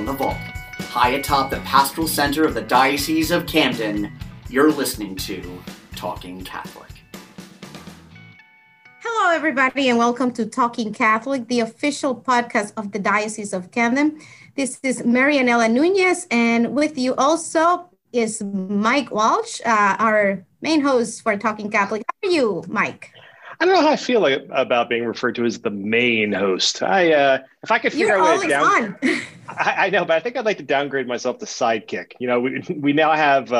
from the vault. High atop the pastoral center of the Diocese of Camden, you're listening to Talking Catholic. Hello, everybody, and welcome to Talking Catholic, the official podcast of the Diocese of Camden. This is Marianela Nunez, and with you also is Mike Walsh, our main host for Talking Catholic. How are you, Mike? I don't know how I feel about being referred to as the main host. If I could figure out a way down, I know, but I think I'd like to downgrade myself to sidekick. You know, we now have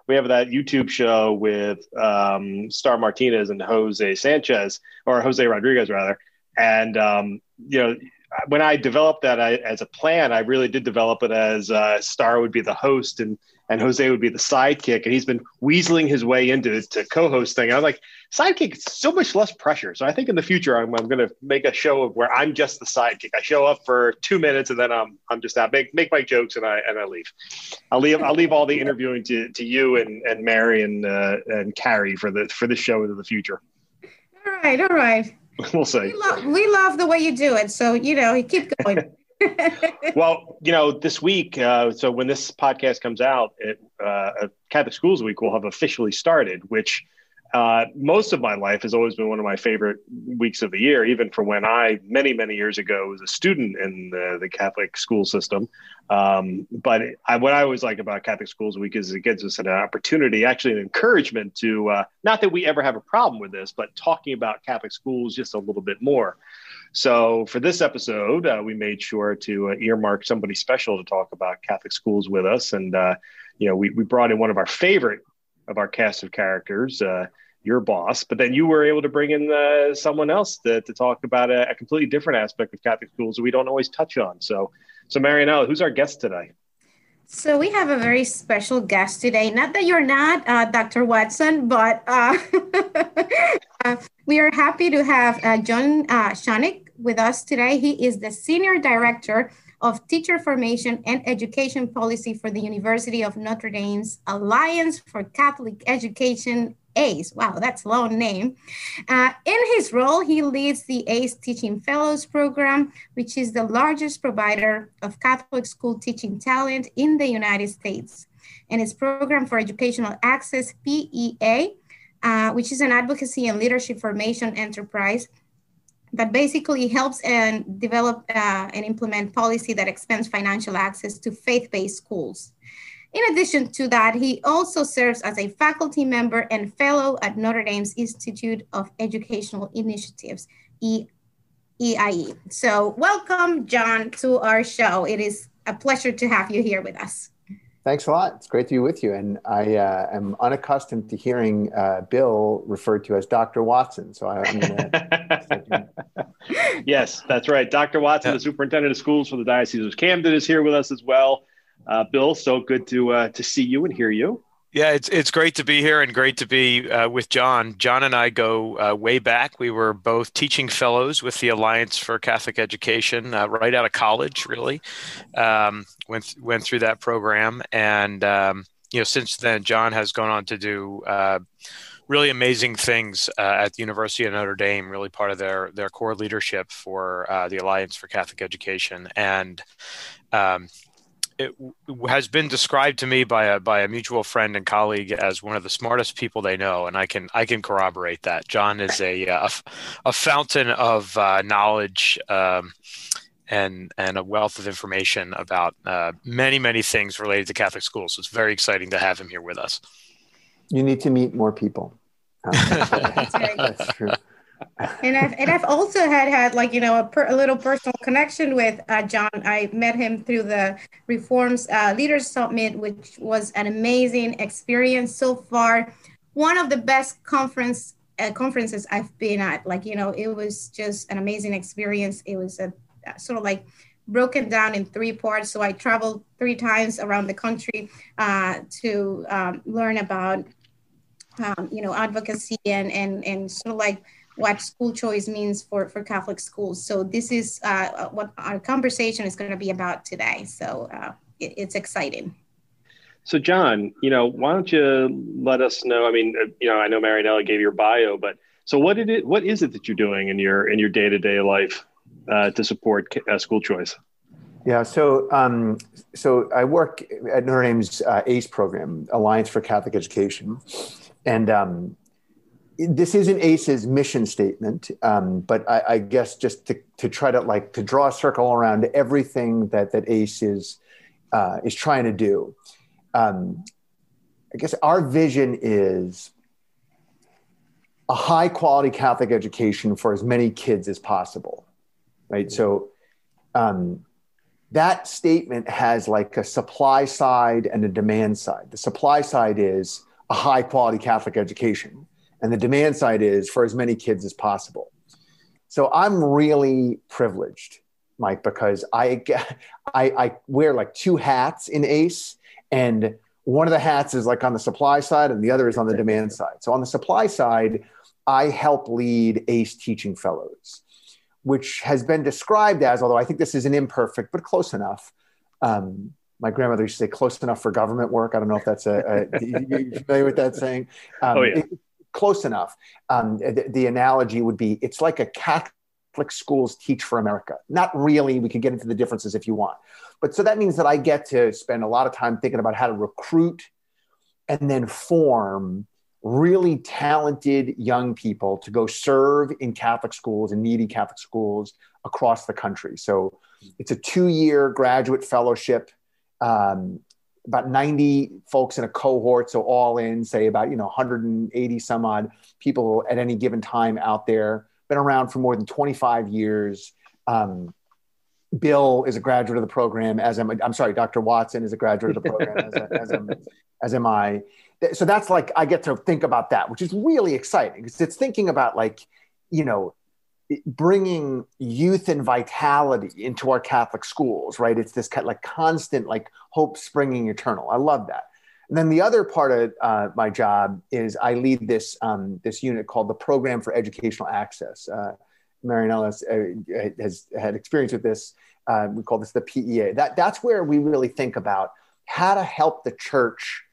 we have that YouTube show with Star Martinez and Jose Rodriguez rather, and you know, when I developed that as a plan, I really did develop it as Star would be the host and Jose would be the sidekick, and he's been weaseling his way into co-hosting. And I'm like, sidekick is so much less pressure. So I think in the future, I'm going to make a show of where I'm just the sidekick. I show up for 2 minutes, and then I'm just out, make my jokes, and I leave. I'll leave all the interviewing to you and Mary and Carrie for the show into the future. All right. We'll see. We love the way you do it. So, you keep going. Well, this week, so when this podcast comes out, Catholic Schools Week will have officially started, which most of my life has always been one of my favorite weeks of the year, even from when I, many, many years ago, was a student in the Catholic school system. But what I always like about Catholic Schools Week is it gives us an opportunity, actually an encouragement to, not that we ever have a problem with this, but talking about Catholic schools just a little bit more. So for this episode, we made sure to earmark somebody special to talk about Catholic schools with us. And, we brought in one of our favorite of our cast of characters, your boss, but then you were able to bring in someone else to talk about a completely different aspect of Catholic schools that we don't always touch on. So Marianela, who's our guest today? So we have a very special guest today. Not that you're not Dr. Watson, but we are happy to have John Schoenig with us today. He is the Senior Director of Teacher Formation and Education Policy for the University of Notre Dame's Alliance for Catholic Education, ACE. Wow, that's a long name. In his role, he leads the ACE Teaching Fellows Program, which is the largest provider of Catholic school teaching talent in the United States. And its Program for Educational Access, PEA, which is an advocacy and leadership formation enterprise that basically helps and develop and implement policy that expands financial access to faith-based schools. In addition to that, he also serves as a faculty member and fellow at Notre Dame's Institute of Educational Initiatives, EIE. So welcome, John, to our show. It is a pleasure to have you here with us. Thanks a lot. It's great to be with you. And I am unaccustomed to hearing Bill referred to as Dr. Watson. So I'm going to... Yes, that's right. Dr. Watson, the Superintendent of Schools for the Diocese of Camden, is here with us as well. Bill, so good to see you and hear you. Yeah, it's great to be here and great to be with John. John and I go way back. We were both teaching fellows with the Alliance for Catholic Education right out of college, really. Went through that program. And, since then, John has gone on to do really amazing things at the University of Notre Dame, really part of their core leadership for the Alliance for Catholic Education. And it has been described to me by a mutual friend and colleague as one of the smartest people they know, and I can corroborate that. John is a fountain of knowledge and a wealth of information about many things related to Catholic schools. So it's very exciting to have him here with us. You need to meet more people. That's true. And I've also had a little personal connection with John. I met him through the Reforms Leaders Summit, which was an amazing experience so far. One of the best conferences I've been at. It was just an amazing experience. It was a sort of broken down in 3 parts. So I traveled 3 times around the country to learn about advocacy and sort of what school choice means for Catholic schools. So this is what our conversation is going to be about today. So it's exciting. So John, why don't you let us know? I mean, I know Marianela gave your bio, but so what is it that you're doing in your day-to-day life to support school choice? Yeah, so I work at Notre Dame's ACE program, Alliance for Catholic Education, and this isn't ACE's mission statement, but I guess just to try to draw a circle around everything that ACE is trying to do. I guess our vision is a high quality Catholic education for as many kids as possible, right? So that statement has like a supply side and a demand side. The supply side is a high quality Catholic education, and the demand side is for as many kids as possible. So I'm really privileged, Mike, because I wear like two hats in ACE, and one of the hats is like on the supply side and the other is on the demand side. So on the supply side, I help lead ACE teaching fellows, which has been described as, although I think this is an imperfect, but close enough. My grandmother used to say close enough for government work. I don't know if that's you're familiar with that saying? Close enough. The analogy would be, it's like a Catholic schools teach for America. Not really, we could get into the differences if you want. But so that means that I get to spend a lot of time thinking about how to recruit and then form really talented young people to go serve in Catholic schools and needy Catholic schools across the country. So it's a 2-year graduate fellowship, about 90 folks in a cohort. So all in, say about 180 some odd people at any given time out there, been around for more than 25 years. Bill is a graduate of the program, Dr. Watson is a graduate of the program, as am I. So that's like, I get to think about that, which is really exciting because it's thinking about bringing youth and vitality into our Catholic schools, right? It's this kind of like constant, like hope springing eternal. I love that. And then the other part of my job is I lead this unit called the Program for Educational Access. Marianela has had experience with this. We call this the PEA. That's where we really think about how to help the church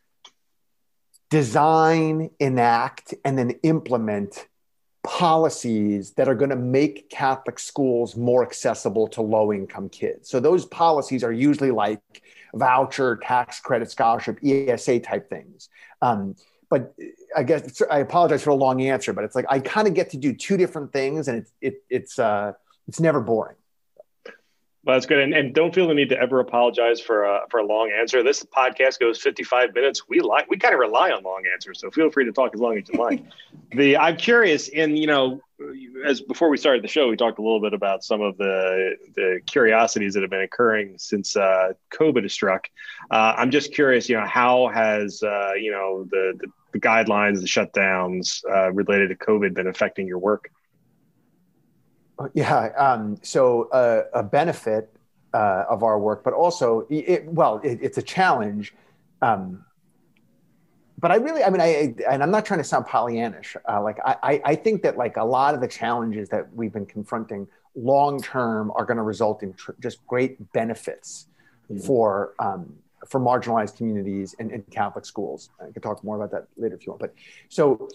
design, enact, and then implement policies that are going to make Catholic schools more accessible to low-income kids. So those policies are usually like voucher, tax credit, scholarship, ESA type things. But I guess I apologize for a long answer, but it's like I kind of get to do two different things, and it's never boring. Well, that's good. And don't feel the need to ever apologize for a long answer. This podcast goes 55 minutes. We kind of rely on long answers, so feel free to talk as long as you like. I'm curious, as before we started the show, we talked a little bit about some of the curiosities that have been occurring since COVID has struck. I'm just curious, how has the guidelines, the shutdowns related to COVID been affecting your work? Yeah. So a benefit of our work, but also it's a challenge. But and I'm not trying to sound Pollyannish. I think that like a lot of the challenges that we've been confronting long-term are going to result in just great benefits for marginalized communities and Catholic schools. I could talk more about that later if you want. But so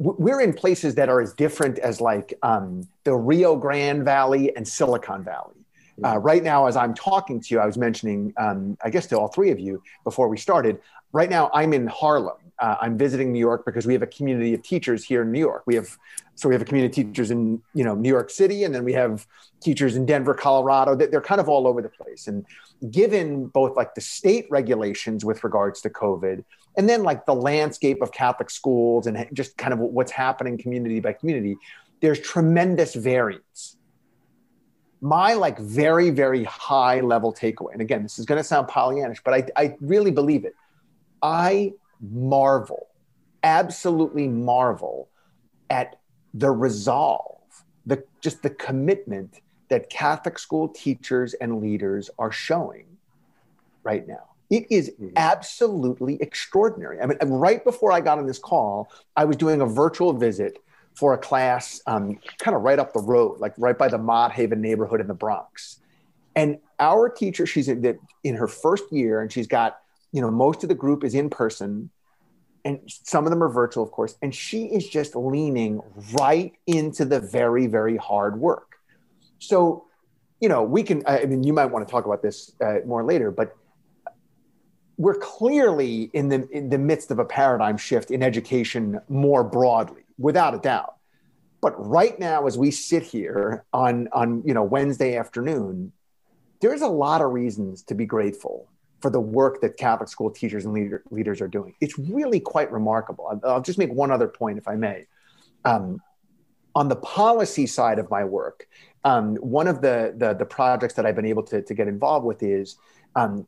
we're in places that are as different as the Rio Grande Valley and Silicon Valley. Right now, as I'm talking to you, I was mentioning, I guess to all three of you before we started, right now I'm in Harlem. I'm visiting New York because we have a community of teachers here in New York. We have a community of teachers in New York City, and then we have teachers in Denver, Colorado. They're kind of all over the place. And given both like the state regulations with regards to COVID, and then like the landscape of Catholic schools and just kind of what's happening community by community, there's tremendous variance. My like very, very high level takeaway, and again, this is going to sound Pollyannish, but I really believe it. I absolutely marvel at the resolve, just the commitment that Catholic school teachers and leaders are showing right now. It is absolutely extraordinary. I mean, right before I got on this call, I was doing a virtual visit for a class kind of right up the road, like right by the Mott Haven neighborhood in the Bronx. And our teacher, she's in her first year, and she's got, most of the group is in person, and some of them are virtual, of course. And she is just leaning right into the very, very hard work. So we can, I mean, you might want to talk about this more later, but we're clearly in the midst of a paradigm shift in education more broadly, without a doubt. But right now, as we sit here on Wednesday afternoon, there's a lot of reasons to be grateful for the work that Catholic school teachers and leaders are doing. It's really quite remarkable. I'll just make one other point, if I may. On the policy side of my work, one of the projects that I've been able to get involved with is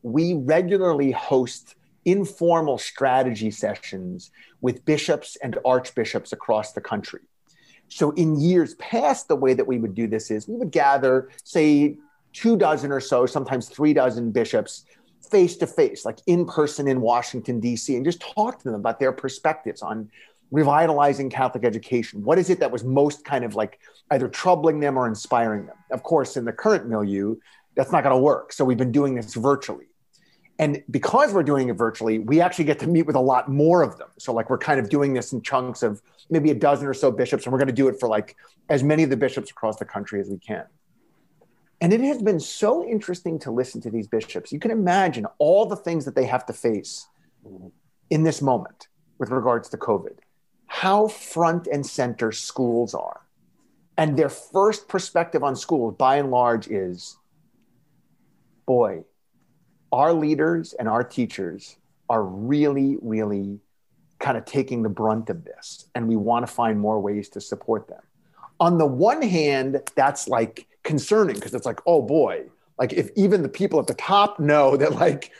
we regularly host informal strategy sessions with bishops and archbishops across the country. So in years past, the way that we would do this is we would gather, say, 24 or so, sometimes 36 bishops face to face, like in person in Washington, D.C., and just talk to them about their perspectives on revitalizing Catholic education. What is it that was most kind of like either troubling them or inspiring them? Of course, in the current milieu, that's not going to work. So we've been doing this virtually. And because we're doing it virtually, we actually get to meet with a lot more of them. So like we're kind of doing this in chunks of maybe 12 or so bishops, and we're going to do it for like as many of the bishops across the country as we can. And it has been so interesting to listen to these bishops. You can imagine all the things that they have to face in this moment with regards to COVID, how front and center schools are. And their first perspective on schools, by and large, is, boy, our leaders and our teachers are really, really kind of taking the brunt of this. And we want to find more ways to support them. On the one hand, that's like concerning because it's like, oh boy, like if even the people at the top know that like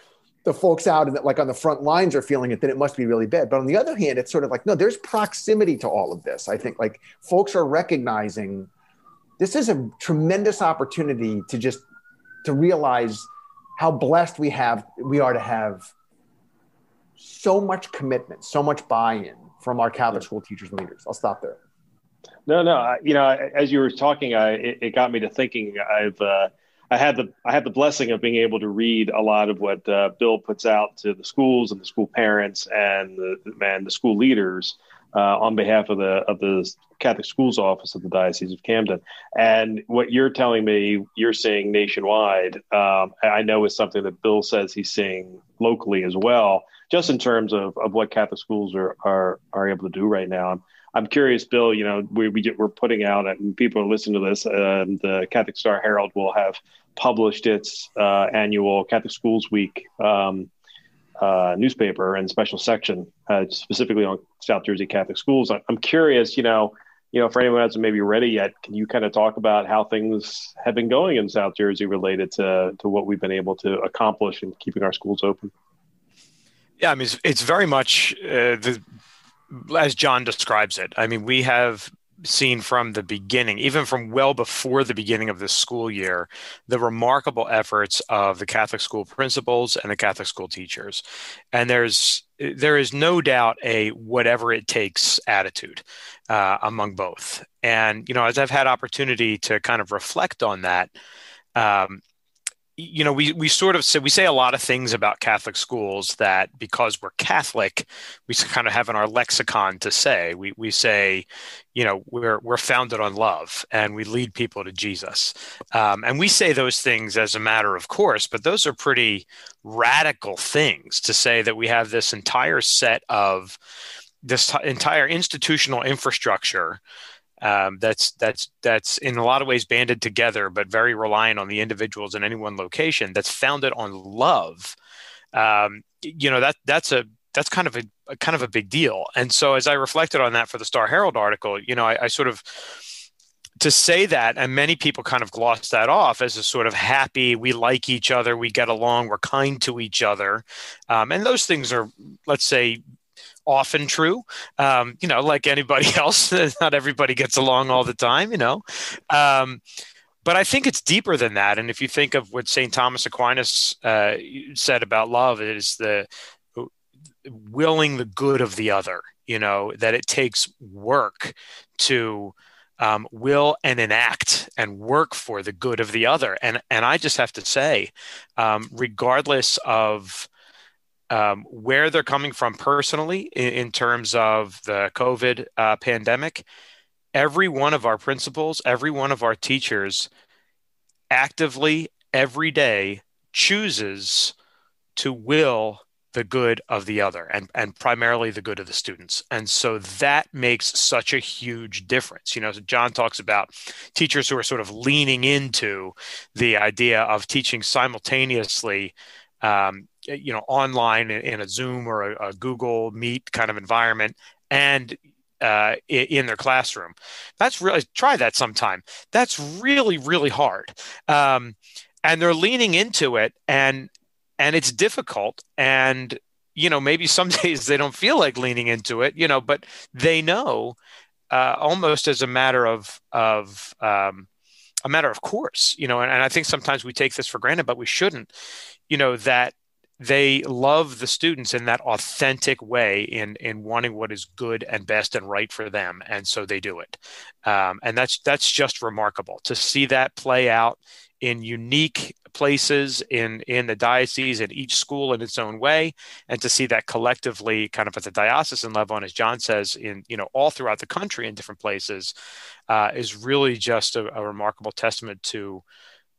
the folks out and like on the front lines are feeling it, then it must be really bad. But on the other hand, it's sort of like, no, there's proximity to all of this. I think like folks are recognizing this is a tremendous opportunity to realize how blessed we are to have so much commitment, so much buy-in from our Catholic school teachers and leaders. I'll stop there. No, as you were talking, it got me to thinking. I had the blessing of being able to read a lot of what Bill puts out to the schools and the school parents and the school leaders on behalf of the Catholic Schools Office of the Diocese of Camden. And what you're telling me you're seeing nationwide, I know is something that Bill says he's seeing locally as well, just in terms of what Catholic schools are able to do right now. I'm curious, Bill, we're putting out, and people are listening to this, the Catholic Star Herald will have published its annual Catholic Schools Week newspaper and special section specifically on South Jersey Catholic schools. I'm curious, for anyone who hasn't maybe read it yet, can you kind of talk about how things have been going in South Jersey related to what we've been able to accomplish in keeping our schools open? Yeah, I mean, it's very much as John describes it. I mean, we have seen from the beginning, even from well before the beginning of this school year, the remarkable efforts of the Catholic school principals and the Catholic school teachers. And there is no doubt a whatever it takes attitude among both. And, as I've had opportunity to kind of reflect on that, we sort of say, we say a lot of things about Catholic schools that because we're Catholic, we kind of have in our lexicon to say. We say, we're founded on love and we lead people to Jesus. And we say those things as a matter of course, but those are pretty radical things to say that we have this entire set of this entire institutional infrastructure that's in a lot of ways banded together, but very reliant on the individuals in any one location. That's founded on love. That's kind of a big deal. And so, as I reflected on that for the Star Herald article, I sort of to say that, and many people kind of gloss that off as a sort of happy, we like each other, we get along, we're kind to each other, and those things are, let's say, often true, like anybody else. Not everybody gets along all the time, but I think it's deeper than that. And if you think of what St. Thomas Aquinas said about love, it is the willing the good of the other, that it takes work to will and enact and work for the good of the other. And I just have to say, regardless of where they're coming from personally in terms of the COVID pandemic, every one of our principals, every one of our teachers actively every day chooses to will the good of the other and primarily the good of the students. And so that makes such a huge difference. So John talks about teachers who are sort of leaning into the idea of teaching simultaneously, online in a Zoom or a Google Meet kind of environment and in their classroom. That's really, try that sometime. That's really, really hard. And they're leaning into it, and it's difficult. And, maybe some days they don't feel like leaning into it, but they know almost as a matter of course, and I think sometimes we take this for granted, but we shouldn't, that they love the students in that authentic way in wanting what is good and best and right for them. And so they do it. And that's just remarkable to see that play out in unique places in the diocese, and each school in its own way, and to see that collectively kind of at the diocesan level, and as John says, in all throughout the country in different places, is really just a remarkable testament to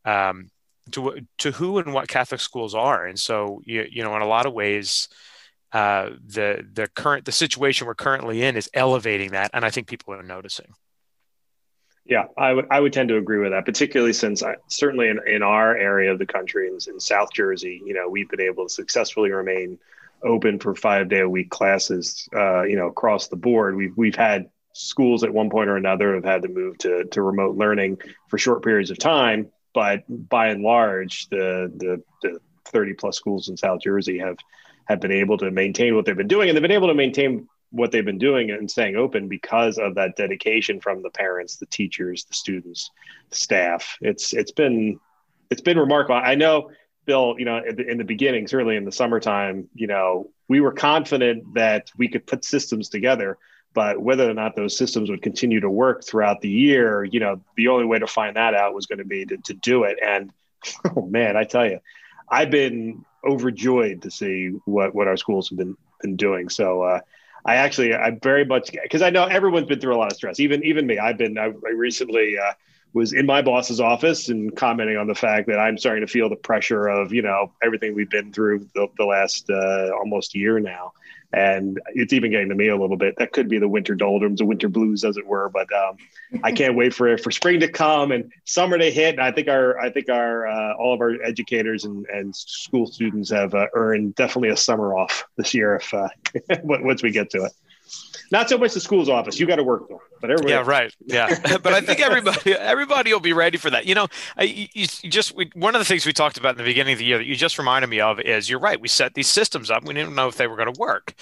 who and what Catholic schools are. And so, in a lot of ways, the situation we're currently in is elevating that, and I think people are noticing. Yeah, I would tend to agree with that, particularly since certainly in our area of the country, in South Jersey, we've been able to successfully remain open for 5-day-a-week classes, across the board. We've had schools at one point or another have had to move to remote learning for short periods of time, but by and large, the 30 plus schools in South Jersey have been able to maintain what they've been doing, and they've been able to maintain what they've been doing and staying open because of that dedication from the parents, the teachers, the students, the staff. It's been remarkable. I know, Bill, in the beginning, certainly in the summertime, we were confident that we could put systems together, but whether or not those systems would continue to work throughout the year, the only way to find that out was going to be to do it. And oh man, I tell you, I've been overjoyed to see what our schools have been doing. So, I very much, because I know everyone's been through a lot of stress, even me. I recently was in my boss's office and commenting on the fact that I'm starting to feel the pressure of, everything we've been through the last almost year now. And it's even getting to me a little bit. That could be the winter doldrums, the winter blues, as it were. But I can't wait for spring to come and summer to hit. And I think our all of our educators and school students have earned definitely a summer off this year if once we get to it. Not so much the school's office. You got to work though, but everybody. Yeah, right. Yeah, but I think everybody will be ready for that. One of the things we talked about in the beginning of the year that you just reminded me of is you're right. We set these systems up. We didn't know if they were going to work,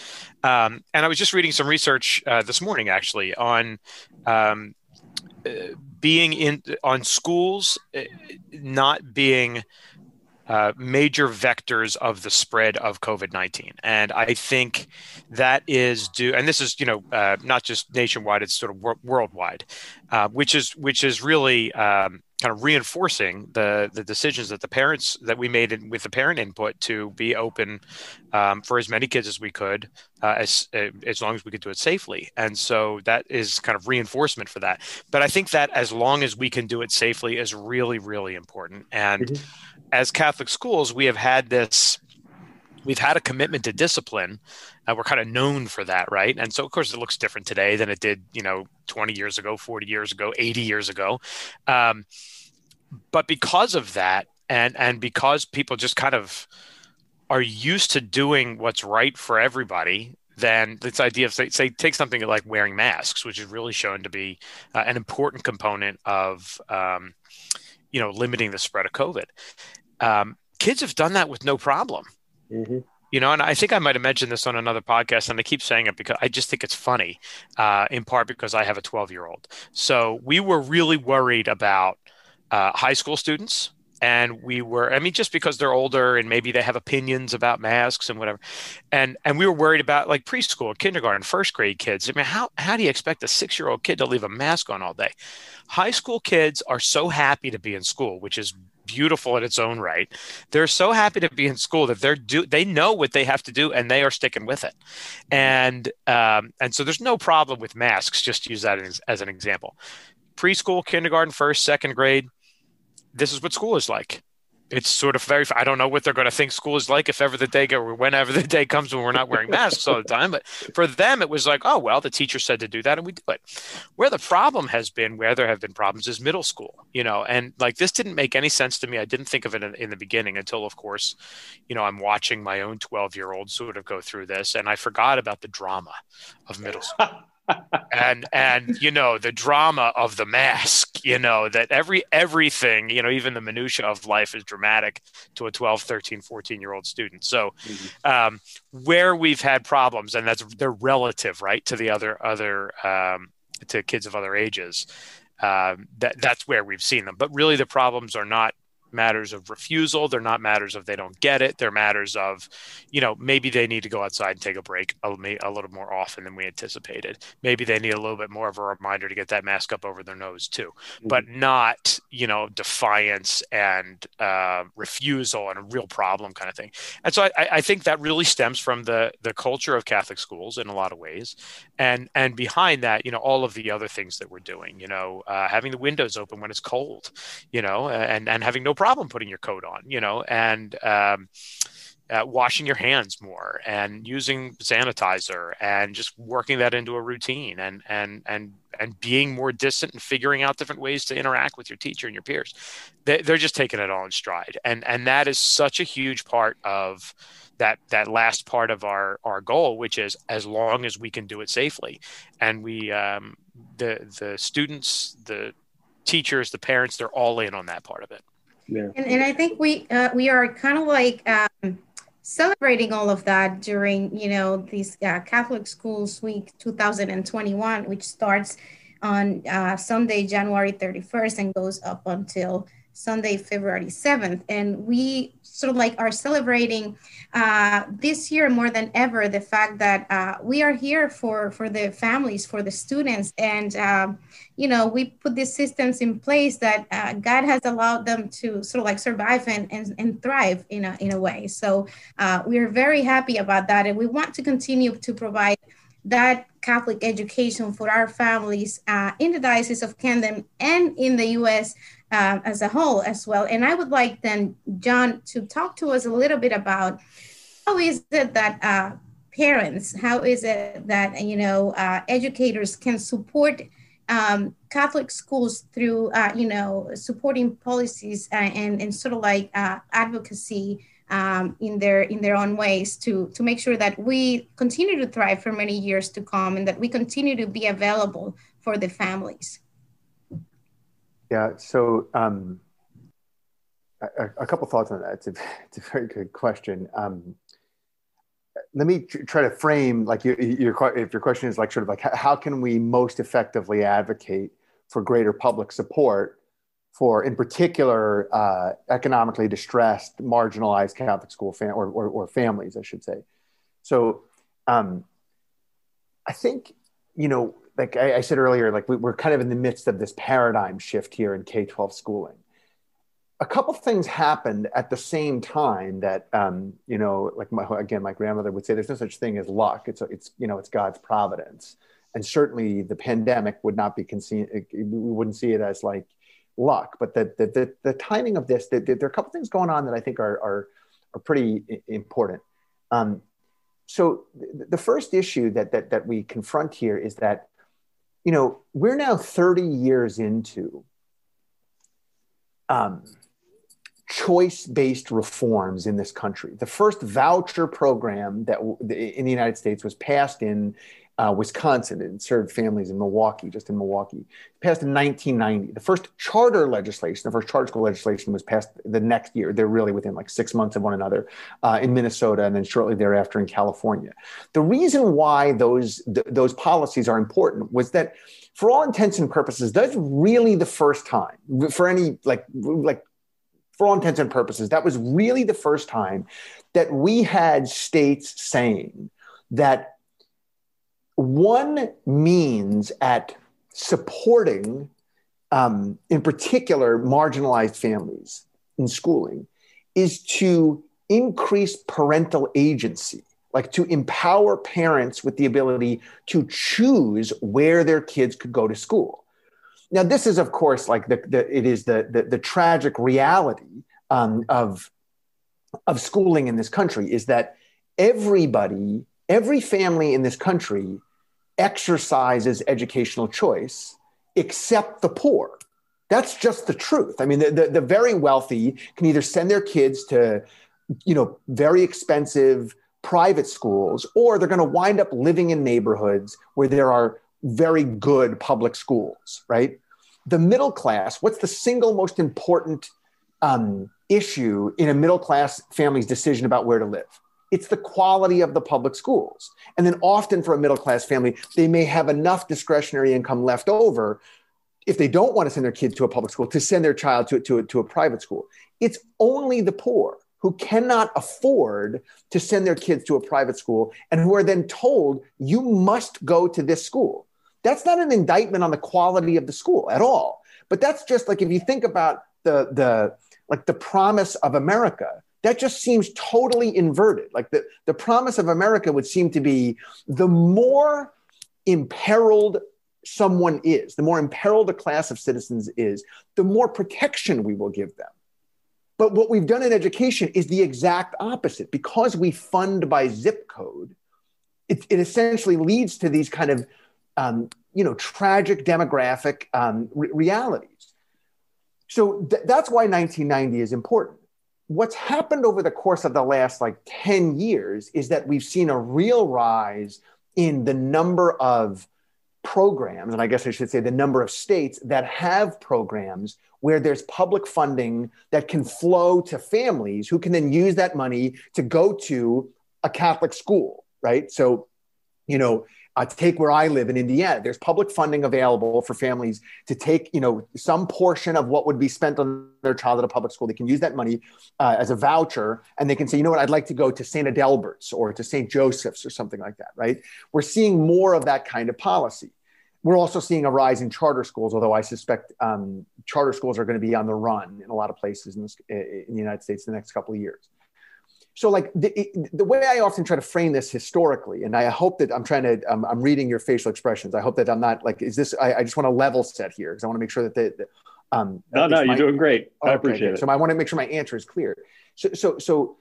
and I was just reading some research this morning actually on on schools not being major vectors of the spread of COVID-19. And I think that is due, and this is, not just nationwide, it's sort of worldwide, which is really kind of reinforcing the decisions that we made with the parent input to be open for as many kids as we could, as long as we could do it safely. And so that is kind of reinforcement for that. But I think that as long as we can do it safely is really, really important. And as Catholic schools, we've had a commitment to discipline. We're kind of known for that, right? And so, of course, it looks different today than it did, 20 years ago, 40 years ago, 80 years ago. But because of that, and because people just kind of are used to doing what's right for everybody, then this idea of, say take something like wearing masks, which is really shown to be an important component of, limiting the spread of COVID. Kids have done that with no problem. Mm-hmm. And I think I might have mentioned this on another podcast, and I keep saying it because I just think it's funny, in part because I have a 12-year-old. So we were really worried about high school students, and just because they're older and maybe they have opinions about masks and whatever. And we were worried about like preschool, kindergarten, first grade kids. I mean, how do you expect a 6-year-old kid to leave a mask on all day? High school kids are so happy to be in school, which is beautiful in its own right. They're so happy to be in school that they know what they have to do and they are sticking with it. And so there's no problem with masks, just to use that as an example. Preschool, kindergarten, first, second grade, this is what school is like. It's sort of I don't know what they're going to think school is like whenever the day comes when we're not wearing masks all the time. But for them, it was like, oh, well, the teacher said to do that and we do it. Where the problem has been, where there have been problems, is middle school, and like this didn't make any sense to me. I didn't think of it in the beginning until, of course, I'm watching my own 12-year-old sort of go through this, and I forgot about the drama of middle school. and the drama of the mask, that everything, even the minutia of life is dramatic to a 12, 13, 14-year-old student. So where we've had problems, and they're relative, right, to the other to kids of other ages, that's where we've seen them. But really the problems are not matters of refusal. They're not matters of they don't get it. They're matters of, maybe they need to go outside and take a break a little more often than we anticipated. Maybe they need a little bit more of a reminder to get that mask up over their nose too, but not, defiance and refusal and a real problem kind of thing. And so I think that really stems from the culture of Catholic schools in a lot of ways. And behind that, all of the other things that we're doing, having the windows open when it's cold, and having no problem putting your coat on, and washing your hands more and using sanitizer and just working that into a routine and being more distant and figuring out different ways to interact with your teacher and your peers. They're just taking it all in stride. And that is such a huge part of that last part of our goal, which is as long as we can do it safely. And we, the students, the teachers, the parents, they're all in on that part of it. Yeah. And I think we are kind of like celebrating all of that during, this Catholic Schools Week 2021, which starts on Sunday, January 31st and goes up until Sunday, February 7th. And we sort of like are celebrating this year more than ever the fact that we are here for the families, for the students. And, we put these systems in place that God has allowed them to sort of like survive and thrive in a way. So we are very happy about that. And we want to continue to provide that Catholic education for our families in the Diocese of Camden and in the U.S. As a whole as well. And I would like then, John, to talk to us a little bit about how is it that parents, how is it that, educators can support Catholic schools through, supporting policies and sort of like advocacy in their own ways to make sure that we continue to thrive for many years to come and that we continue to be available for the families. Yeah, so a couple thoughts on that. It's a very good question. Let me try to frame, like if your question is like sort of like how can we most effectively advocate for greater public support for, in particular, economically distressed, marginalized Catholic school or families, I should say. So I think, like I said earlier, like we're kind of in the midst of this paradigm shift here in K-12 schooling. A couple of things happened at the same time that, like my grandmother would say, there's no such thing as luck. It's God's providence. And certainly the pandemic would not be we wouldn't see it as like luck, but the timing of this, there are a couple of things going on that I think are pretty important. So the first issue that we confront here is that, we're now 30 years into choice-based reforms in this country. The first voucher program that in the United States was passed in Wisconsin. It served families in Milwaukee, just in Milwaukee. It passed in 1990. The first charter school legislation was passed the next year. They're really within like 6 months of one another in Minnesota, and then shortly thereafter in California. The reason why those policies are important was that, for all intents and purposes, that's really the first time for any for all intents and purposes, that was really the first time that we had states saying that one means at supporting, in particular, marginalized families in schooling is to increase parental agency, like to empower parents with the ability to choose where their kids could go to school. Now, this is, of course, like the tragic reality of schooling in this country is that every family in this country exercises educational choice except the poor. That's just the truth. I mean, the very wealthy can either send their kids to, very expensive private schools, or they're going to wind up living in neighborhoods where there are very good public schools, right? The middle class, what's the single most important issue in a middle class family's decision about where to live? It's the quality of the public schools. And then often for a middle class family, they may have enough discretionary income left over if they don't want to send their kid to a public school to send their child to a private school. It's only the poor who cannot afford to send their kids to a private school and who are then told, you must go to this school. That's not an indictment on the quality of the school at all. But that's just like, if you think about the promise of America, that just seems totally inverted. Like the promise of America would seem to be the more imperiled someone is, the more imperiled a class of citizens is, the more protection we will give them. But what we've done in education is the exact opposite. Because we fund by zip code, it essentially leads to these kind of tragic demographic realities. So that's why 1990 is important. What's happened over the course of the last 10 years is that we've seen a real rise in the number of programs, and I guess I should say the number of states that have programs where there's public funding that can flow to families who can then use that money to go to a Catholic school, right? So, take where I live in Indiana, there's public funding available for families to take, some portion of what would be spent on their child at a public school. They can use that money as a voucher, and they can say, I'd like to go to St. Adelbert's or to St. Joseph's or something like that, right? We're seeing more of that kind of policy. We're also seeing a rise in charter schools, although I suspect charter schools are going to be on the run in a lot of places in the United States in the next couple of years. So the way I often try to frame this historically, and I hope that I'm reading your facial expressions. I hope that I'm not I just want to level set here because I want to make sure that No, you're doing great. I appreciate it. So I want to make sure my answer is clear. So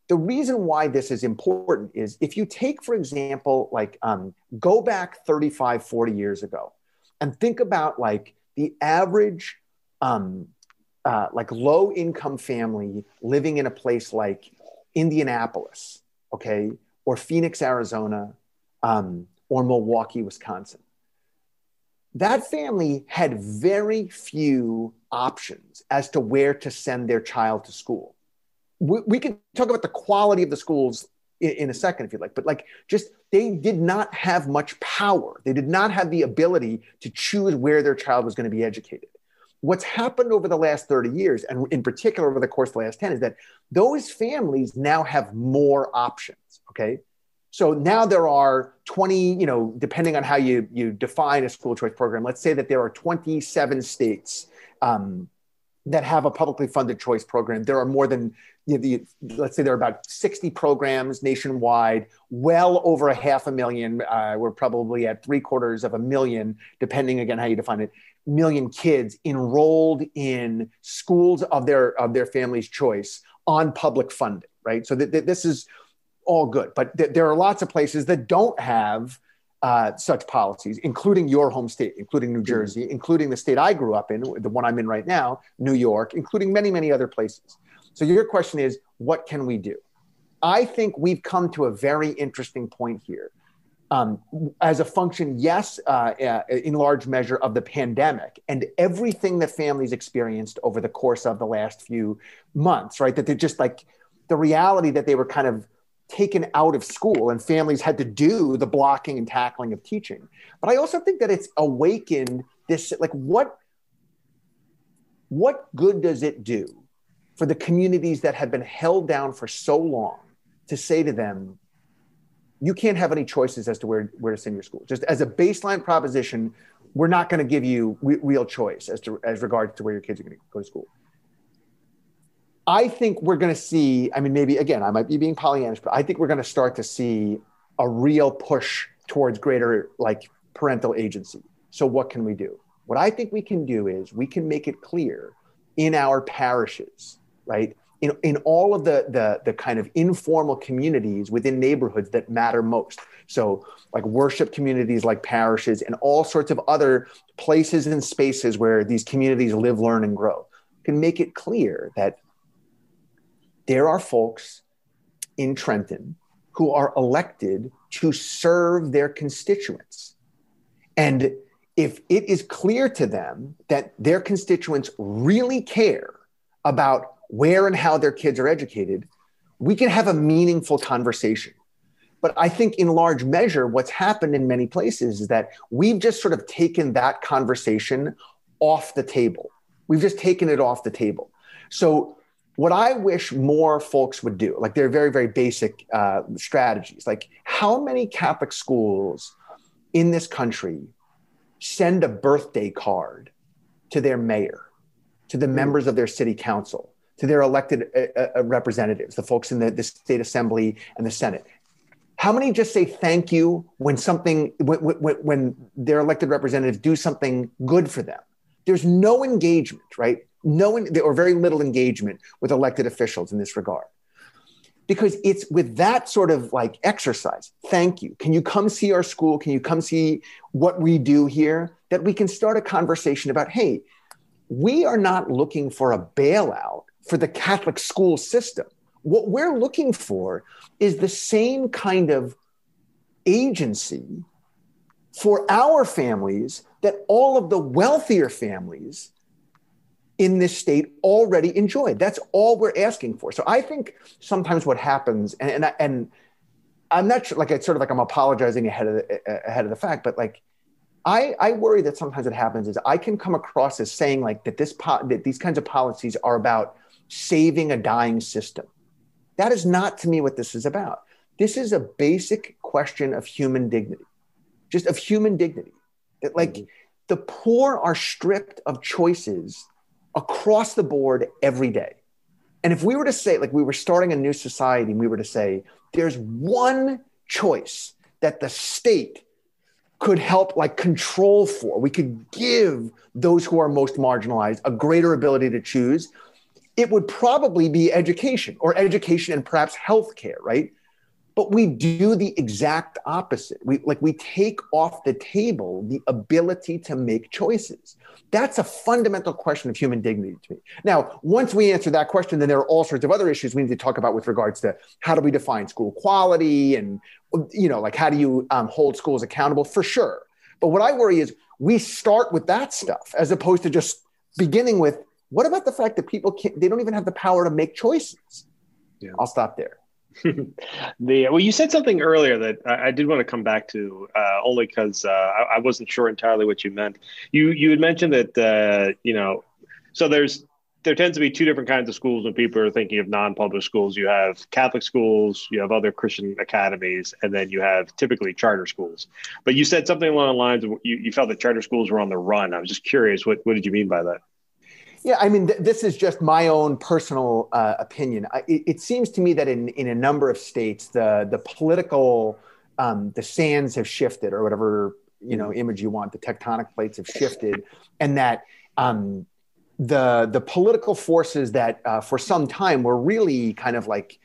the reason why this is important is if you take, for example, go back 35, 40 years ago and think about the average low income family living in a place like Indianapolis, okay, or Phoenix, Arizona, or Milwaukee, Wisconsin. That family had very few options as to where to send their child to school. We can talk about the quality of the schools in a second, if you'd like, but they did not have much power. They did not have the ability to choose where their child was going to be educated. What's happened over the last 30 years, and in particular over the course of the last 10, is that those families now have more options, okay? So now there are 20, depending on how you define a school choice program, let's say that there are 27 states that have a publicly funded choice program. There are more than, let's say there are about 60 programs nationwide, well over 500,000. We're probably at 750,000, depending again how you define it, million kids enrolled in schools of their family's choice on public funding, right? So this is all good, but there are lots of places that don't have such policies, including your home state, including New Jersey, including the state I grew up in, the one I'm in right now, New York, including many, many other places. So your question is, what can we do? I think we've come to a very interesting point here. As a function, yes, in large measure of the pandemic and everything that families experienced over the course of the last few months, right? That they're just the reality that they were kind of taken out of school and families had to do the blocking and tackling of teaching. But I also think that it's awakened this, what good does it do for the communities that have been held down for so long to say to them, you can't have any choices as to where to send your school. Just as a baseline proposition, we're not going to give you real choice as regards to where your kids are going to go to school. I think we're going to see, maybe again, I might be being Pollyannish, but I think we're going to start to see a real push towards greater parental agency. So what can we do? What I think we can do is we can make it clear in our parishes, right? In all of the kind of informal communities within neighborhoods that matter most. So like worship communities like parishes and all sorts of other places and spaces where these communities live, learn, and grow. Can make it clear that there are folks in Trenton who are elected to serve their constituents. And if it is clear to them that their constituents really care about where and how their kids are educated, we can have a meaningful conversation. But I think in large measure, what's happened in many places is that we've just sort of taken that conversation off the table. We've just taken it off the table. So what I wish more folks would do, like they're very, very basic strategies, like how many Catholic schools in this country send a birthday card to their mayor, to the members of their city council, to their elected representatives, the folks in the state assembly and the Senate? How many just say thank you when when their elected representatives do something good for them? There's no engagement, right? Or very little engagement with elected officials in this regard. Because it's with that sort of like exercise, thank you. Can you come see our school? Can you come see what we do here? That we can start a conversation about, hey, we are not looking for a bailout for the Catholic school system. What we're looking for is the same kind of agency for our families that all of the wealthier families in this state already enjoy. That's all we're asking for. So I think sometimes what happens, and I'm not sure, like it's sort of like I'm apologizing ahead of the fact, but like I worry that sometimes what happens is I can come across as saying like that that these kinds of policies are about saving a dying system. That is not to me what this is about. This is a basic question of human dignity, just of human dignity. That like the poor are stripped of choices across the board every day. And if we were to say, like we were starting a new society and we were to say, there's one choice that the state could help like control for, we could give those who are most marginalized a greater ability to choose, it would probably be education and perhaps healthcare, right? But we do the exact opposite. We take off the table the ability to make choices. That's a fundamental question of human dignity to me. Now, once we answer that question, then there are all sorts of other issues we need to talk about with regards to how do we define school quality and, like how do you hold schools accountable, for sure. But what I worry is we start with that stuff as opposed to just beginning with, what about the fact that people they don't even have the power to make choices? Yeah. I'll stop there. Well, you said something earlier that I did want to come back to, only because I wasn't sure entirely what you meant. You had mentioned that so there tends to be two different kinds of schools when people are thinking of non-public schools. You have Catholic schools, you have other Christian academies, and then you have typically charter schools. But you said something along the lines of you felt that charter schools were on the run. I was just curious, what did you mean by that? Yeah, I mean, this is just my own personal opinion. It seems to me that in a number of states, the political, the sands have shifted, or whatever image you want. The tectonic plates have shifted, and that the political forces that for some time were really kind of like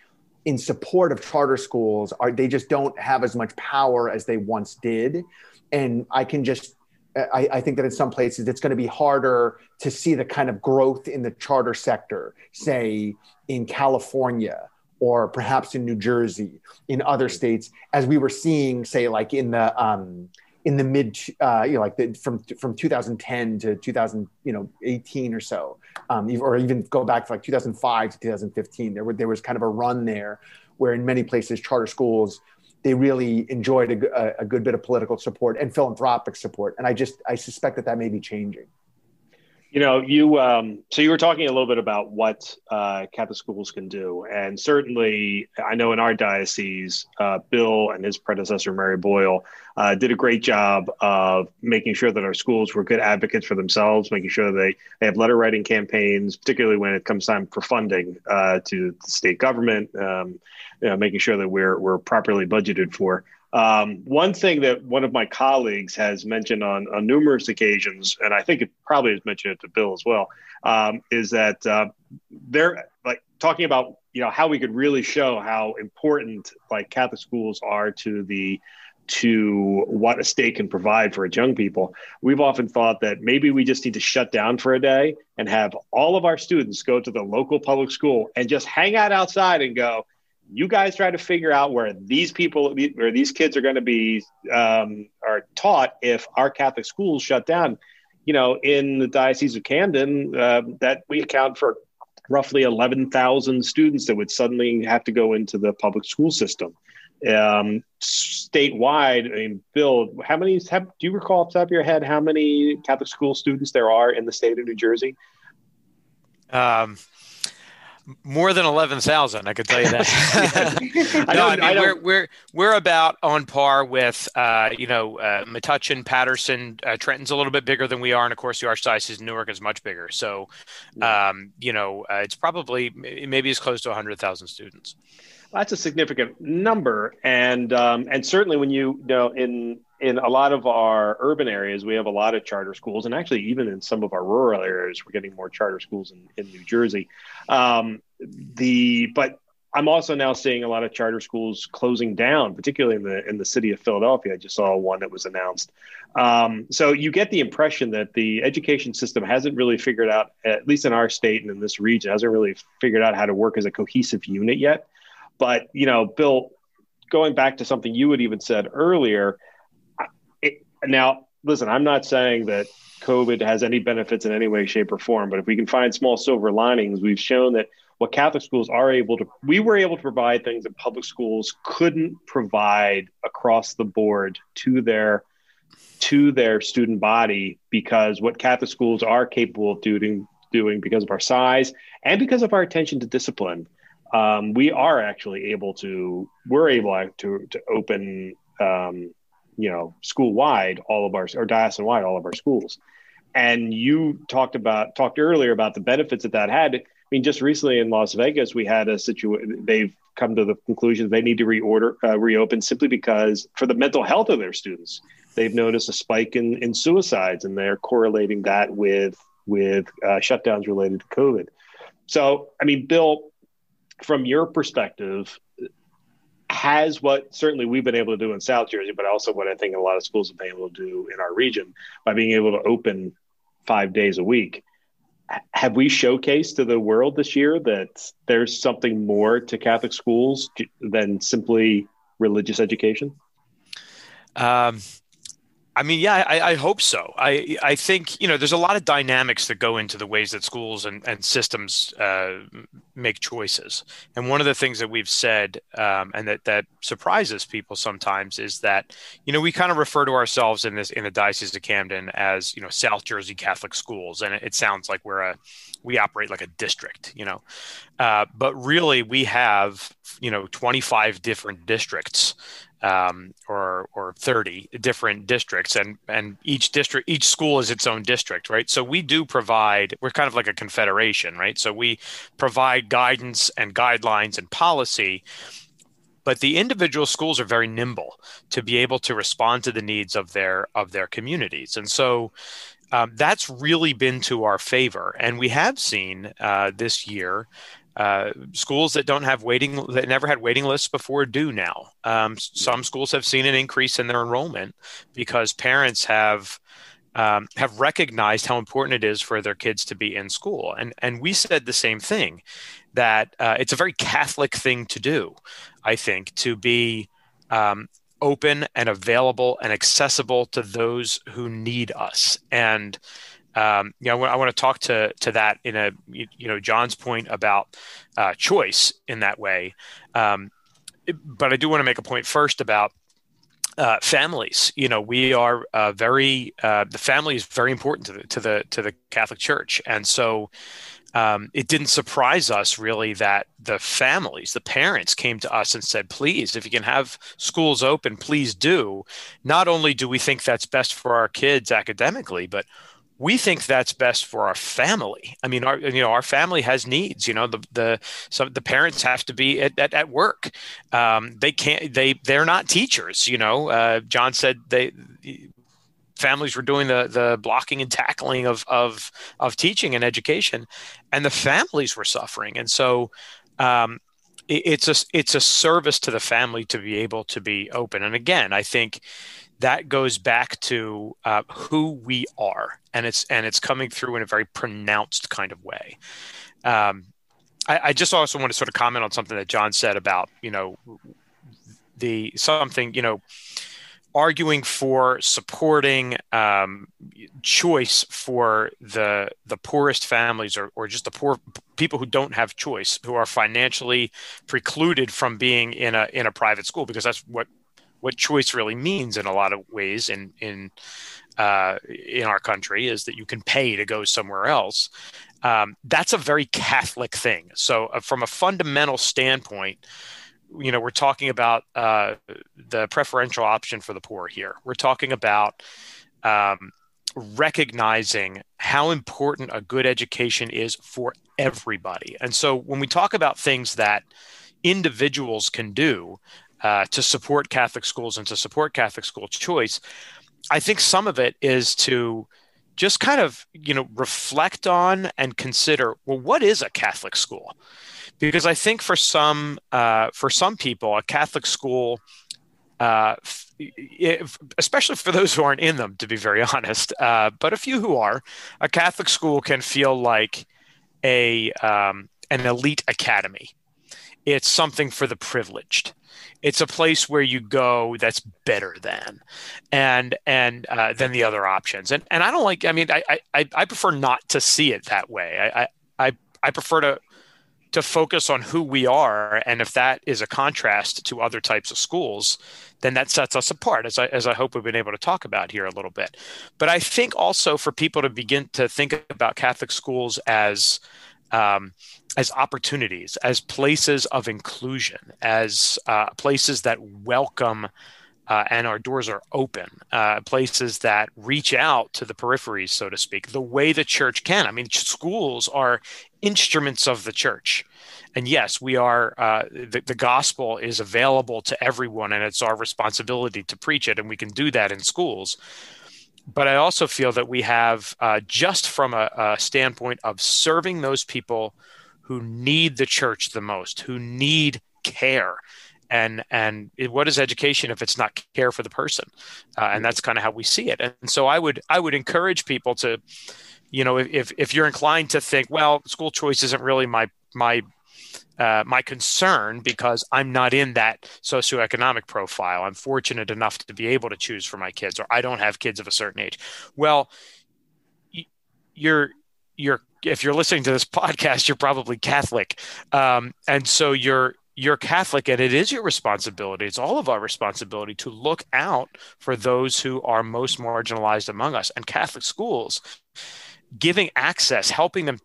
in support of charter schools they just don't have as much power as they once did, and I think that in some places it's going to be harder to see the kind of growth in the charter sector, say in California or perhaps in New Jersey, in other states, as we were seeing, say, like in the mid, from 2010 to 2018 or so, or even go back to like 2005 to 2015. There was kind of a run there where in many places charter schools, they really enjoyed a good bit of political support and philanthropic support. And I suspect that may be changing. So you were talking a little bit about what Catholic schools can do. And certainly I know in our diocese, Bill and his predecessor, Mary Boyle, did a great job of making sure that our schools were good advocates for themselves, making sure they have letter writing campaigns, particularly when it comes time for funding to the state government, making sure that we're properly budgeted for. One thing that one of my colleagues has mentioned on numerous occasions, and I think it probably has mentioned it to Bill as well, is that they're like talking about, how we could really show how important like Catholic schools are to what a state can provide for its young people. We've often thought that maybe we just need to shut down for a day and have all of our students go to the local public school and just hang out outside and go, you guys try to figure out where these kids are going to be are taught if our Catholic schools shut down. In the Diocese of Camden, that we account for roughly 11,000 students that would suddenly have to go into the public school system. Statewide, Bill, do you recall off the top of your head how many Catholic school students there are in the state of New Jersey? More than 11,000, I could tell you that. We're about on par with Metuchen, Patterson, Trenton's a little bit bigger than we are, and of course the Archdiocese of Newark is much bigger. So, it's probably maybe as close to 100,000 students. That's a significant number, and certainly when in a lot of our urban areas, we have a lot of charter schools, and actually even in some of our rural areas, we're getting more charter schools in New Jersey. But I'm also now seeing a lot of charter schools closing down, particularly in the city of Philadelphia. I just saw one that was announced. So you get the impression that the education system hasn't really figured out, at least in our state and in this region, hasn't really figured out how to work as a cohesive unit yet. But, Bill, going back to something you had even said earlier, now, listen, I'm not saying that COVID has any benefits in any way, shape, or form, but if we can find small silver linings, we've shown that what Catholic schools we were able to provide things that public schools couldn't provide across the board to their student body, because what Catholic schools are capable of doing because of our size and because of our attention to discipline, we're able to open, school-wide diocesan-wide all of our schools. And you talked earlier about the benefits that had. I mean, just recently in Las Vegas, we had a situation. They've come to the conclusion they need to reopen simply because for the mental health of their students, they've noticed a spike in suicides, and they're correlating that with shutdowns related to COVID. So, I mean, Bill, from your perspective, has what certainly we've been able to do in South Jersey, but also what I think a lot of schools have been able to do in our region by being able to open 5 days a week. Have we showcased to the world this year that there's something more to Catholic schools than simply religious education? I hope so. I think, there's a lot of dynamics that go into the ways that schools and systems make choices. And one of the things that we've said and that surprises people sometimes is that, we kind of refer to ourselves in the Diocese of Camden as, South Jersey Catholic schools. And it sounds like we operate like a district, but really we have, 25 different districts or 30 different districts, and each school is its own district, right? So we're kind of like a confederation, right? So we provide guidance and guidelines and policy, but the individual schools are very nimble to be able to respond to the needs of their communities. And so that's really been to our favor. And we have seen this year schools that never had waiting lists before do now. Some schools have seen an increase in their enrollment because parents have recognized how important it is for their kids to be in school. And we said the same thing, that it's a very Catholic thing to do, I think, to be open and available and accessible to those who need us. And I want to talk to that in John's point about choice in that way. But I do want to make a point first about families. We are the family is very important to the Catholic Church. And so it didn't surprise us really that the parents came to us and said, please, if you can have schools open, please do. Not only do we think that's best for our kids academically, but we think that's best for our family. I mean, our family has needs. The parents have to be at work. They're not teachers. John said families were doing the blocking and tackling of teaching and education, and the families were suffering. And so it's a service to the family to be able to be open. And again, I think that goes back to who we are, and it's coming through in a very pronounced kind of way. I just also want to sort of comment on something that John said about arguing for supporting choice for the poorest families, or just the poor people who don't have choice, who are financially precluded from being in a private school, because that's what choice really means in a lot of ways in our country, is that you can pay to go somewhere else. That's a very Catholic thing. So from a fundamental standpoint, we're talking about the preferential option for the poor here. We're talking about recognizing how important a good education is for everybody. And so when we talk about things that individuals can do to support Catholic schools and to support Catholic school choice, I think some of it is to just kind of, reflect on and consider, well, what is a Catholic school? Because I think for some people, a Catholic school, especially for those who aren't in them, to be very honest, but a few who are, a Catholic school can feel like an elite academy. It's something for the privileged. It's a place where you go that's better than the other options. And I don't like. I mean, I prefer not to see it that way. I prefer to focus on who we are, and if that is a contrast to other types of schools, then that sets us apart, as I hope we've been able to talk about here a little bit. But I think also for people to begin to think about Catholic schools as opportunities, as places of inclusion, as places that welcome and our doors are open, places that reach out to the peripheries, so to speak, the way the church can. I mean, schools are instruments of the church. And yes, we are, the gospel is available to everyone, and it's our responsibility to preach it, and we can do that in schools. But I also feel that we have, just from a standpoint of serving those people who need the church the most, who need care. And what is education if it's not care for the person? And that's kind of how we see it. And so I would encourage people to, if you're inclined to think, well, school choice isn't really my concern because I'm not in that socioeconomic profile. I'm fortunate enough to be able to choose for my kids, or I don't have kids of a certain age. Well, if you're listening to this podcast, you're probably Catholic. And so you're Catholic, and it is your responsibility. It's all of our responsibility to look out for those who are most marginalized among us. And Catholic schools, giving access, helping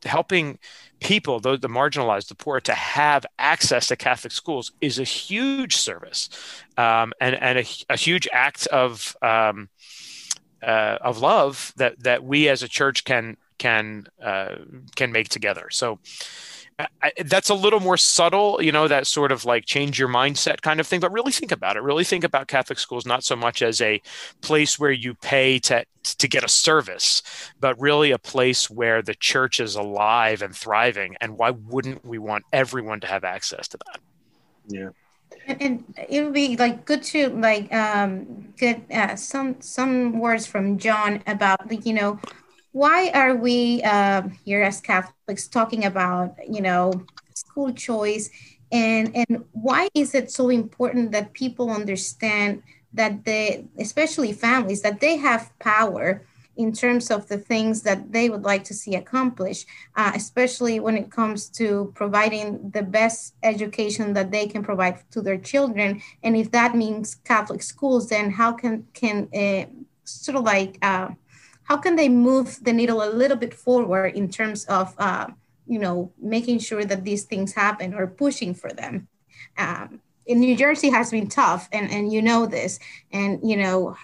people, the marginalized, the poor, to have access to Catholic schools is a huge service, and a huge act of love that we as a church can make together. So that's a little more subtle, that sort of like change your mindset kind of thing, but really think about it. Really think about Catholic schools, not so much as a place where you pay to get a service, but really a place where the church is alive and thriving. And why wouldn't we want everyone to have access to that? Yeah. And it would be like good to get some words from John about why are we here as Catholics talking about school choice, and why is it so important that people understand that especially families, that they have power in terms of the things that they would like to see accomplished, especially when it comes to providing the best education that they can provide to their children. And if that means Catholic schools, then how can how can they move the needle a little bit forward in terms of making sure that these things happen, or pushing for them? In New Jersey has been tough, and this, and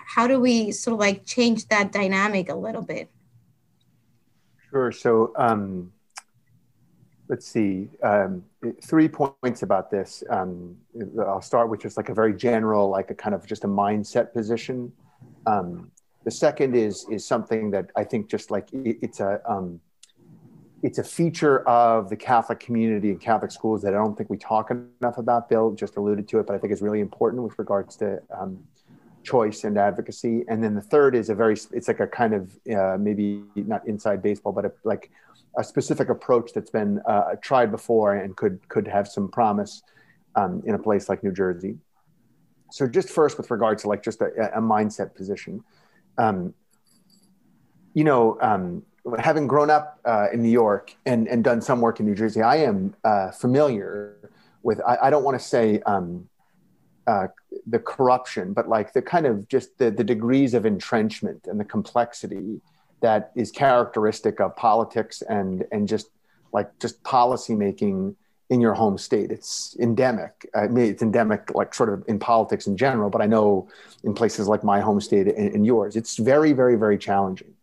how do we change that dynamic a little bit? Sure. So let's see, 3 points about this. I'll start with just like a very general, like a kind of just a mindset position. The second is something that I think just like it's a feature of the Catholic community and Catholic schools that I don't think we talk enough about. Bill just alluded to it, but I think it's really important with regards to choice and advocacy. And then the third is it's like a kind of maybe not inside baseball, but like a specific approach that's been tried before and could have some promise in a place like New Jersey. So just first with regards to like just a mindset position, having grown up in New York and done some work in New Jersey, I am familiar with, I don't want to say the corruption, but like the kind of just the degrees of entrenchment and the complexity that is characteristic of politics and just policy making in your home state. It's endemic. I mean, it's endemic, like sort of in politics in general, but I know in places like my home state and yours, it's very, very, very challenging.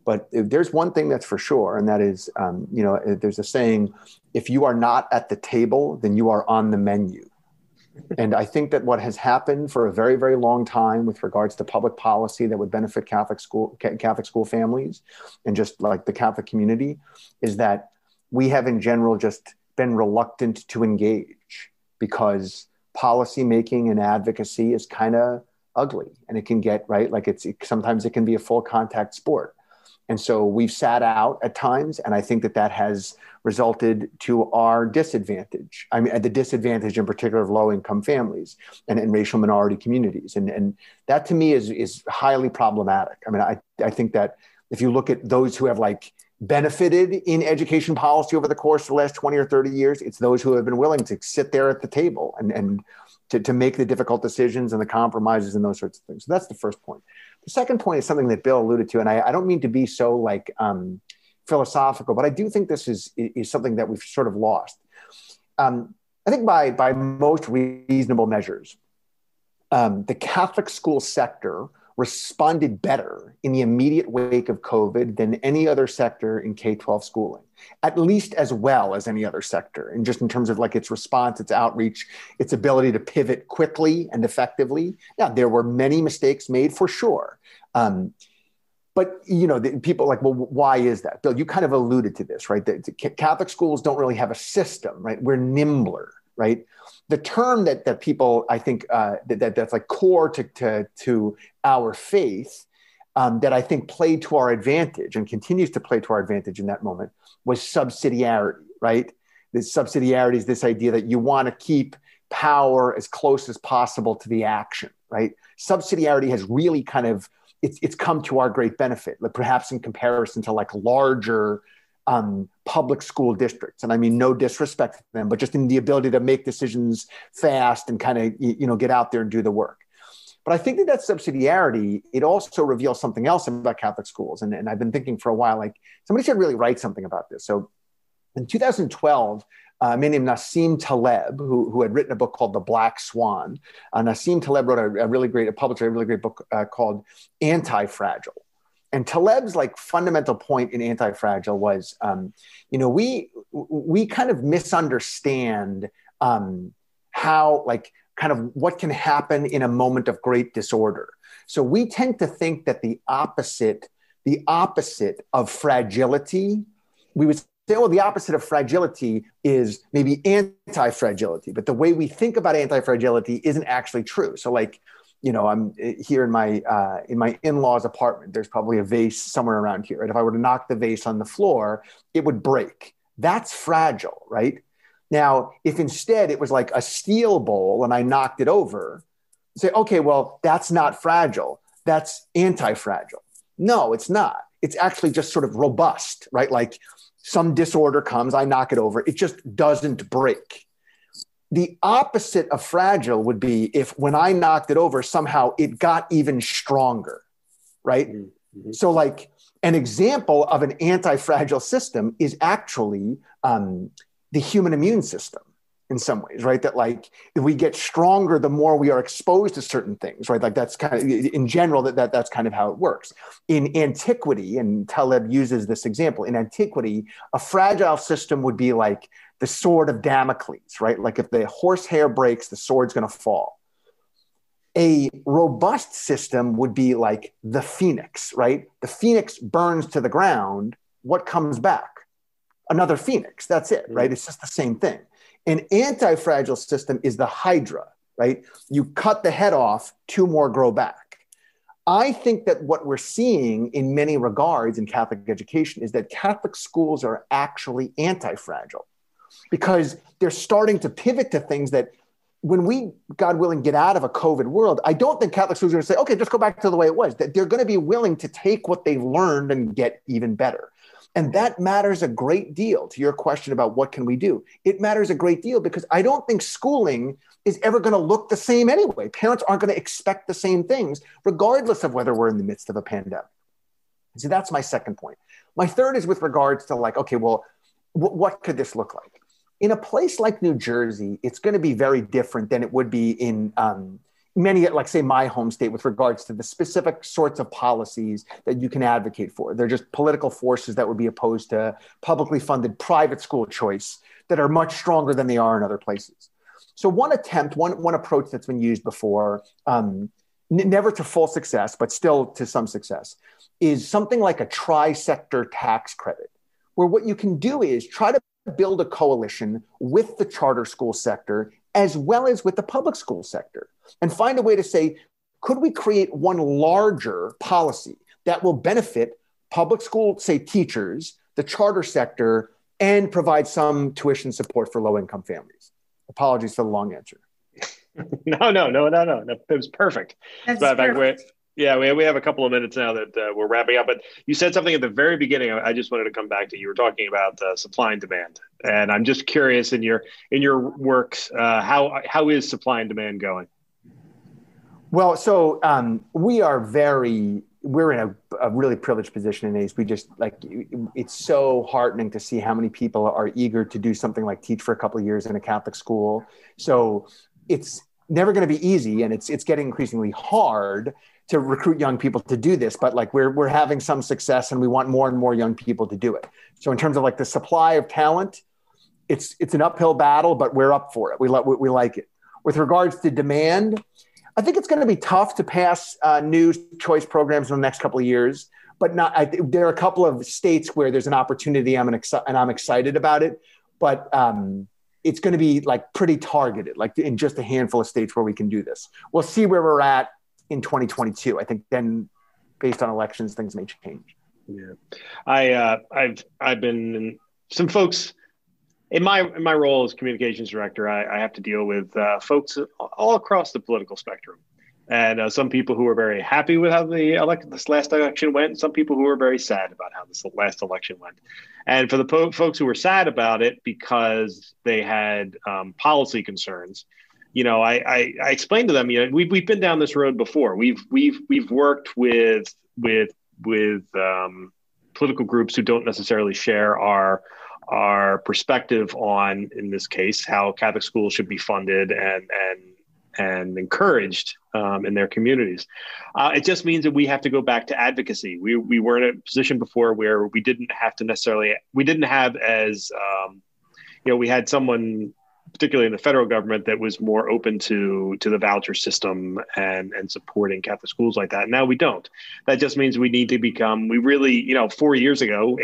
But there's one thing that's for sure, and that is, there's a saying, if you are not at the table, then you are on the menu. And I think that what has happened for a very, very long time with regards to public policy that would benefit Catholic school families and just like the Catholic community is that we have in general just been reluctant to engage because policy making and advocacy is kind of ugly and it can get sometimes it can be a full contact sport. And so we've sat out at times, and I think that has resulted to our disadvantage. I mean, the disadvantage in particular of low-income families and racial minority communities. And that to me is highly problematic. I mean, I think that if you look at those who have like benefited in education policy over the course of the last 20 or 30 years, it's those who have been willing to sit there at the table and to make the difficult decisions and the compromises and those sorts of things. So that's the first point. The second point is something that Bill alluded to, and I don't mean to be so like philosophical, but I do think this is something that we've sort of lost. I think by most reasonable measures, the Catholic school sector responded better in the immediate wake of COVID than any other sector in K-12 schooling, at least as well as any other sector. And just in terms of like its response, its outreach, its ability to pivot quickly and effectively. Yeah, there were many mistakes made for sure. But, people are like, well, why is that? Bill, you kind of alluded to this, right? The Catholic schools don't really have a system, right? We're nimbler, right? The term that people, I think, that's like core to our faith, that I think played to our advantage and continues to play to our advantage in that moment was subsidiarity, right? This subsidiarity is this idea that you want to keep power as close as possible to the action, right? Subsidiarity has really kind of, it's come to our great benefit, like perhaps in comparison to like larger public school districts. And I mean, no disrespect to them, but just in the ability to make decisions fast and kind of, get out there and do the work. But I think that subsidiarity, it also reveals something else about Catholic schools. And I've been thinking for a while, like somebody should really write something about this. So in 2012, a man named Nassim Taleb, who had written a book called The Black Swan. Nassim Taleb wrote published a really great book called Anti-Fragile. And Taleb's like fundamental point in Anti-Fragile was, we kind of misunderstand how like kind of what can happen in a moment of great disorder. So we tend to think that the opposite of fragility, we would say, well, the opposite of fragility is maybe anti-fragility, but the way we think about anti-fragility isn't actually true. So like, I'm here in my in-laws apartment. There's probably a vase somewhere around here. Right? If I were to knock the vase on the floor, it would break. That's fragile, right? Now, if instead it was like a steel bowl and I knocked it over, say, okay, well, that's not fragile. That's anti-fragile. No, it's not. It's actually just sort of robust, right? Like some disorder comes, I knock it over. It just doesn't break. The opposite of fragile would be if when I knocked it over, somehow it got even stronger, right? Mm-hmm. So like an example of an anti-fragile system is actually the human immune system. in some ways, right? That like we get stronger the more we are exposed to certain things, right? Like that's kind of, in general, that's kind of how it works. In antiquity, and Taleb uses this example, in antiquity, a fragile system would be like the sword of Damocles, right? Like if the horsehair breaks, the sword's going to fall. A robust system would be like the phoenix, right? The phoenix burns to the ground. What comes back? Another phoenix. That's it, right? It's just the same thing. An anti-fragile system is the hydra, right? You cut the head off, two more grow back. I think that what we're seeing in many regards in Catholic education is that Catholic schools are actually anti-fragile because they're starting to pivot to things that when we, God willing, get out of a COVID world, I don't think Catholic schools are going to say, okay, just go back to the way it was. That they're going to be willing to take what they've learned and get even better. And that matters a great deal to your question about what can we do. It matters a great deal because I don't think schooling is ever going to look the same anyway. Parents aren't going to expect the same things, regardless of whether we're in the midst of a pandemic. So that's my second point. My third is with regards to like, okay, well, what could this look like? In a place like New Jersey, it's going to be very different than it would be in many, like say my home state, with regards to the specific sorts of policies that you can advocate for. They're just political forces that would be opposed to publicly funded private school choice that are much stronger than they are in other places. So one approach that's been used before, never to full success, but still to some success, is something like a tri-sector tax credit, where what you can do is try to build a coalition with the charter school sector as well as with the public school sector, and find a way to say, could we create one larger policy that will benefit public school, say, teachers, the charter sector, and provide some tuition support for low-income families? Apologies for the long answer. No. That was perfect. That's perfect. perfect. We have a couple of minutes now that we're wrapping up, but you said something at the very beginning. I just wanted to come back to. You were talking about supply and demand, and I'm just curious in your works, how is supply and demand going? Well, so we're in a really privileged position in ACE. We just it's so heartening to see how many people are eager to do something like teach for a couple of years in a Catholic school. So it's never going to be easy, and it's getting increasingly hard to recruit young people to do this, but like we're having some success, and we want more and more young people to do it. So in terms of like the supply of talent, it's an uphill battle, but we're up for it. We like it. With regards to demand, I think it's going to be tough to pass new choice programs in the next couple of years, but there are a couple of states where there's an opportunity, and I'm excited about it, but it's going to be like pretty targeted, like in just a handful of states where we can do this. We'll see where we're at in 2022. I think then based on elections, things may change. Yeah. I've been some folks in my role as communications director. I have to deal with folks all across the political spectrum, and some people who are very happy with how this last election went, and some people who are very sad about how this last election went. And for the folks who were sad about it because they had policy concerns, I explained to them, we've been down this road before. We've worked with political groups who don't necessarily share our perspective on, in this case, how Catholic schools should be funded and encouraged in their communities. It just means that we have to go back to advocacy. We were in a position before where we didn't have as we had someone, particularly in the federal government, that was more open to the voucher system and supporting Catholic schools like that. Now we don't. That just means we need to become, 8 years ago,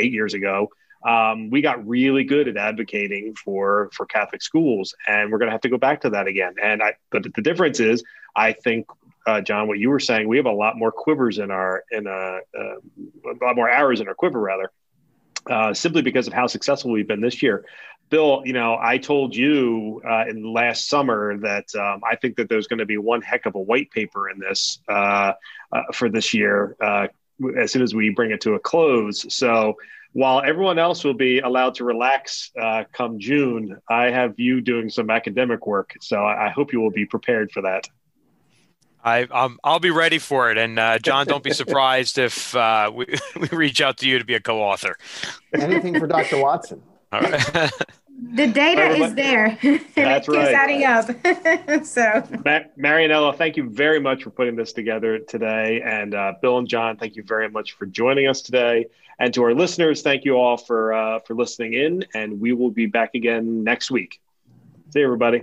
we got really good at advocating for Catholic schools, and we're going to have to go back to that again. But the difference is, I think, John, what you were saying, we have a lot more quivers a lot more arrows in our quiver, rather, simply because of how successful we've been this year. Bill, I told you in last summer that I think that there's going to be one heck of a white paper in this for this year as soon as we bring it to a close. So while everyone else will be allowed to relax come June, I have you doing some academic work. So I hope you will be prepared for that. I'll be ready for it. And John, don't be surprised if we reach out to you to be a co-author. Anything for Dr. Watson. All right. The data is there. That's it keeps adding up. So, Marianela, thank you very much for putting this together today. And Bill and John, thank you very much for joining us today. And to our listeners, thank you all for listening in. And we will be back again next week. See you, everybody.